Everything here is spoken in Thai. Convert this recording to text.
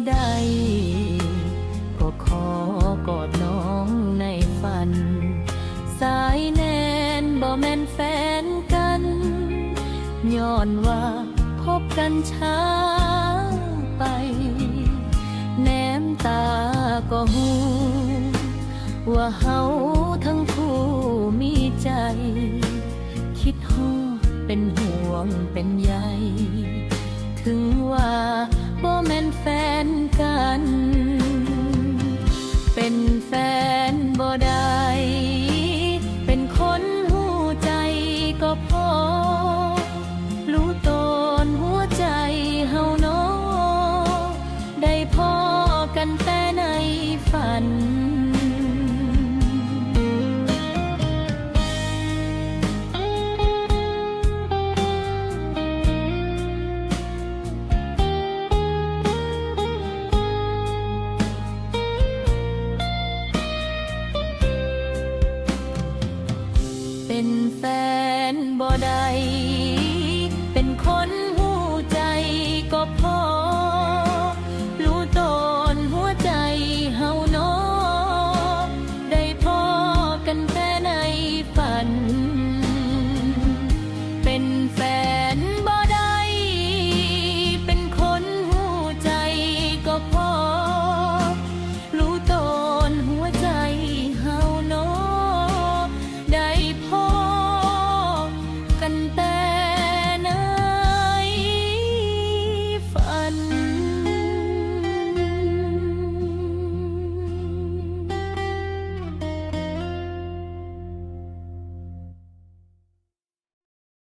ได้ก็ขอกอดน้องในฝันสายแนนบ่แม่นแฟนกันย้อนว่าพบกันช้าไปแนมตาก็หูว่าเฮาทั้งคู่มีใจคิดฮอดเป็นห่วงเป็นใยถึงว่าบ่แม่นแฟนกันเป็นแฟนบ่ได้เป็นคนหูใจก็พอรู้ตนหัวใจเฮาน้อได้พอกันแต่ในฝันเป็นแฟนบ่ได้